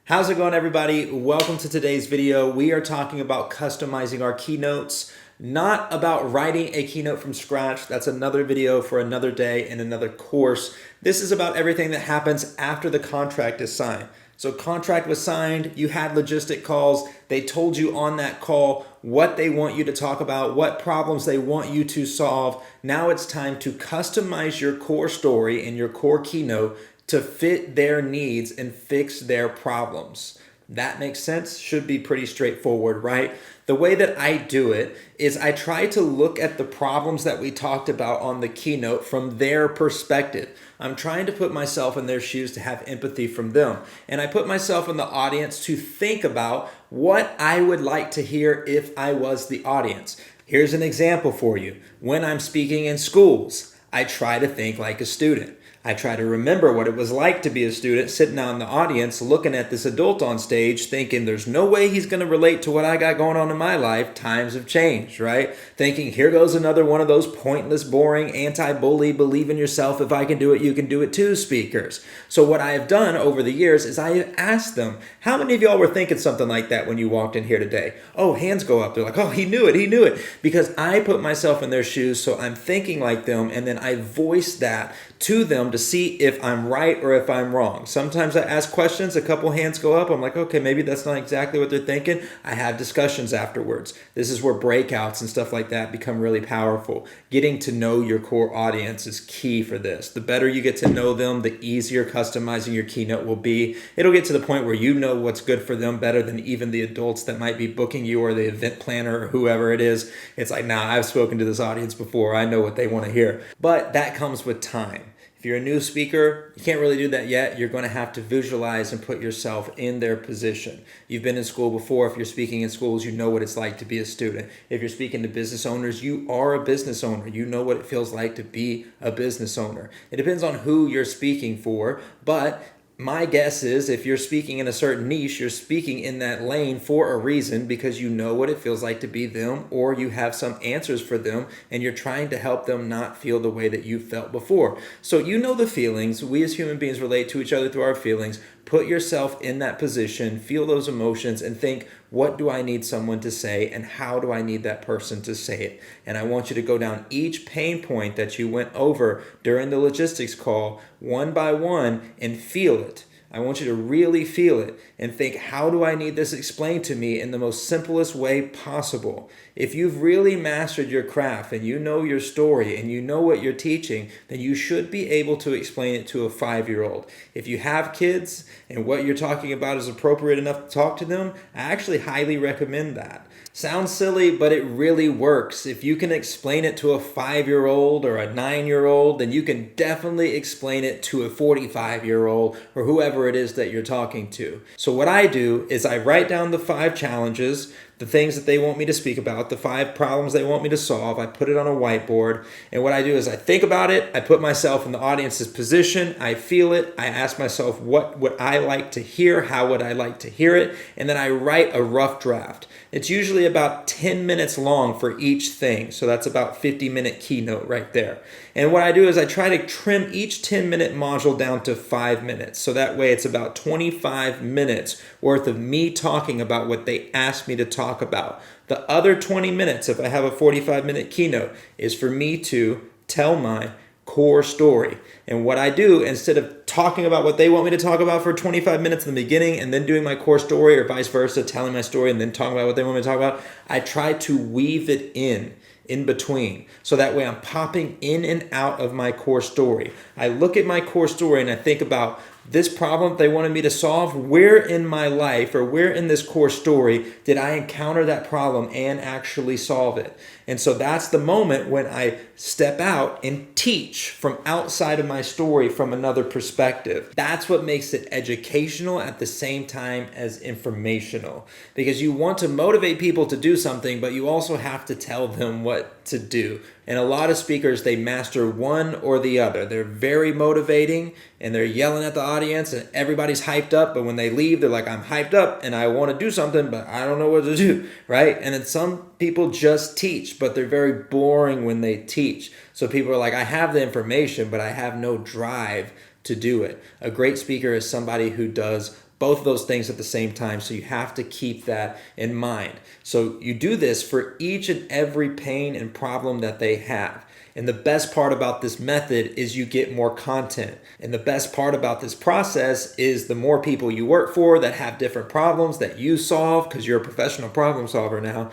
How's it going, everybody? Welcome to today's video. We are talking about customizing our keynotes, not about writing a keynote from scratch. That's another video for another day and another course. This is about everything that happens after the contract is signed. So contract was signed, you had logistic calls, they told you on that call what they want you to talk about, what problems they want you to solve. Now it's time to customize your core story and your core keynote to fit their needs and fix their problems. That makes sense? Should be pretty straightforward, right? The way that I do it is I try to look at the problems that we talked about on the keynote from their perspective. I'm trying to put myself in their shoes to have empathy from them. And I put myself in the audience to think about what I would like to hear if I was the audience. Here's an example for you. When I'm speaking in schools, I try to think like a student. I try to remember what it was like to be a student sitting out in the audience looking at this adult on stage thinking there's no way he's going to relate to what I got going on in my life. Times have changed, right? Thinking here goes another one of those pointless, boring, anti-bully, believe in yourself, if I can do it, you can do it too speakers. So what I have done over the years is I have asked them, how many of y'all were thinking something like that when you walked in here today? Oh, hands go up. They're like, oh, he knew it. Because I put myself in their shoes, so I'm thinking like them, and then I voice that to them to see if I'm right or if I'm wrong. Sometimes I ask questions, a couple hands go up. I'm like, okay, maybe that's not exactly what they're thinking. I have discussions afterwards. This is where breakouts and stuff like that become really powerful. Getting to know your core audience is key for this. The better you get to know them, the easier customizing your keynote will be. It'll get to the point where you know what's good for them better than even the adults that might be booking you or the event planner or whoever it is. It's like, nah, I've spoken to this audience before. I know what they want to hear. But that comes with time. If you're a new speaker, you can't really do that yet. You're going to have to visualize and put yourself in their position. You've been in school before. If you're speaking in schools, you know what it's like to be a student. If you're speaking to business owners, you are a business owner. You know what it feels like to be a business owner. It depends on who you're speaking for, but my guess is if you're speaking in a certain niche, you're speaking in that lane for a reason because you know what it feels like to be them, or you have some answers for them and you're trying to help them not feel the way that you felt before. So you know the feelings. We as human beings relate to each other through our feelings. Put yourself in that position, feel those emotions, and think, what do I need someone to say and how do I need that person to say it? And I want you to go down each pain point that you went over during the logistics call one by one and feel it. I want you to really feel it and think, how do I need this explained to me in the most simplest way possible? If you've really mastered your craft and you know your story and you know what you're teaching, then you should be able to explain it to a 5-year-old. If you have kids and what you're talking about is appropriate enough to talk to them, I actually highly recommend that. Sounds silly, but it really works. If you can explain it to a 5-year-old or a 9-year-old, then you can definitely explain it to a 45-year-old or whoever it is that you're talking to. So what I do is I write down the 5 challenges, the things that they want me to speak about, the 5 problems they want me to solve. I put it on a whiteboard. And what I do is I think about it. I put myself in the audience's position. I feel it. I ask myself, what would I like to hear? How would I like to hear it? And then I write a rough draft. It's usually about 10 minutes long for each thing. So that's about 50-minute keynote right there. And what I do is I try to trim each 10-minute module down to 5 minutes. So that way it's about 25 minutes worth of me talking about what they asked me to talk about. The other 20 minutes, if I have a 45-minute keynote, is for me to tell my core story. And what I do, instead of talking about what they want me to talk about for 25 minutes in the beginning and then doing my core story, or vice versa, telling my story and then talking about what they want me to talk about, I try to weave it in between. So that way I'm popping in and out of my core story. I look at my core story and I think about this problem they wanted me to solve. Where in my life or where in this core story did I encounter that problem and actually solve it? And so that's the moment when I step out and teach from outside of my story from another perspective. That's what makes it educational at the same time as informational, because you want to motivate people to do something, but you also have to tell them what to do. And a lot of speakers, they master one or the other. They're very motivating and they're yelling at the audience and everybody's hyped up, but when they leave, they're like, I'm hyped up and I want to do something, but I don't know what to do, right? And then some people just teach, but they're very boring when they teach. So people are like, I have the information, but I have no drive to do it. A great speaker is somebody who does both of those things at the same time. So you have to keep that in mind. So you do this for each and every pain and problem that they have. And the best part about this method is you get more content. And the best part about this process is the more people you work for that have different problems that you solve, because you're a professional problem solver now,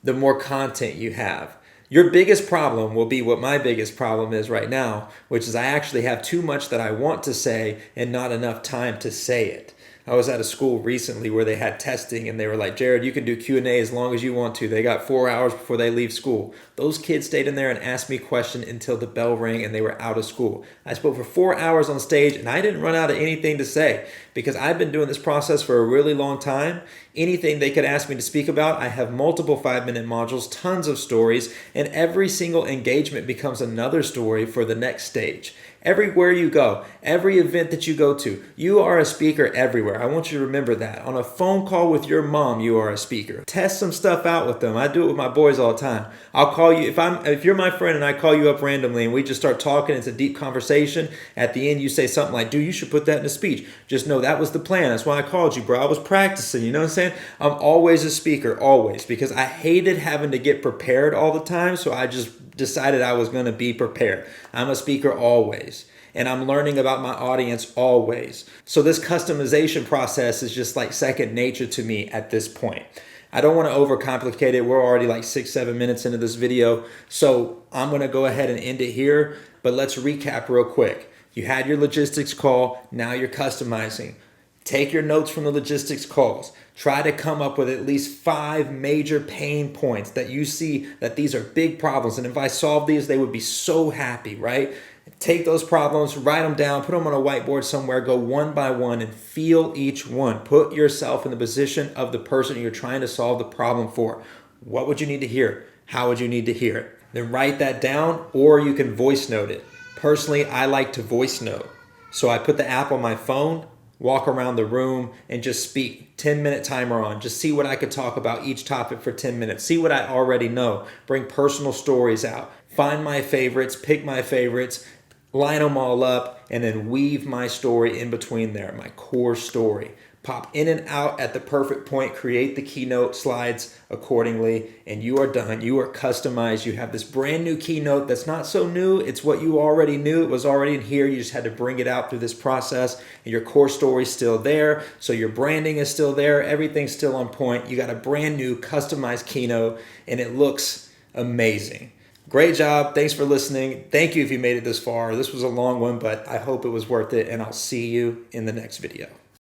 the more content you have. Your biggest problem will be what my biggest problem is right now, which is I actually have too much that I want to say and not enough time to say it. I was at a school recently where they had testing and they were like, Jared, you can do Q&A as long as you want to. They got 4 hours before they leave school. Those kids stayed in there and asked me questions until the bell rang and they were out of school. I spoke for 4 hours on stage and I didn't run out of anything to say because I've been doing this process for a really long time. Anything they could ask me to speak about, I have multiple 5-minute modules, tons of stories, and every single engagement becomes another story for the next stage. Everywhere you go, every event that you go to, you are a speaker everywhere. I want you to remember that. On a phone call with your mom, you are a speaker. Test some stuff out with them. I do it with my boys all the time. I'll call you, if you're my friend and I call you up randomly and we just start talking, it's a deep conversation. At the end, you say something like, dude, you should put that in a speech. Just know that was the plan. That's why I called you, bro. I was practicing, you know what I'm saying? I'm always a speaker, always, because I hated having to get prepared all the time, so I just decided I was going to be prepared. I'm a speaker always, and I'm learning about my audience always. So this customization process is just like second nature to me at this point. I don't want to overcomplicate it. We're already like 6-7 minutes into this video, so I'm going to go ahead and end it here, but let's recap real quick. You had your logistics call, now you're customizing. Take your notes from the logistics calls. Try to come up with at least 5 major pain points that you see that these are big problems. And if I solve these, they would be so happy, right? Take those problems, write them down, put them on a whiteboard somewhere, go one by one and feel each one. Put yourself in the position of the person you're trying to solve the problem for. What would you need to hear? How would you need to hear it? Then write that down, or you can voice note it. Personally, I like to voice note. So I put the app on my phone, walk around the room and just speak. 10-minute timer on. Just see what I could talk about each topic for 10 minutes. See what I already know. Bring personal stories out. Find my favorites, pick my favorites, line them all up, and then weave my story in between there, my core story. Pop in and out at the perfect point, create the keynote slides accordingly, and you are done. You are customized. You have this brand new keynote that's not so new. It's what you already knew. It was already in here. You just had to bring it out through this process, and your core story's still there. So your branding is still there. Everything's still on point. You got a brand new customized keynote, and it looks amazing. Great job. Thanks for listening. Thank you if you made it this far. This was a long one, but I hope it was worth it, and I'll see you in the next video.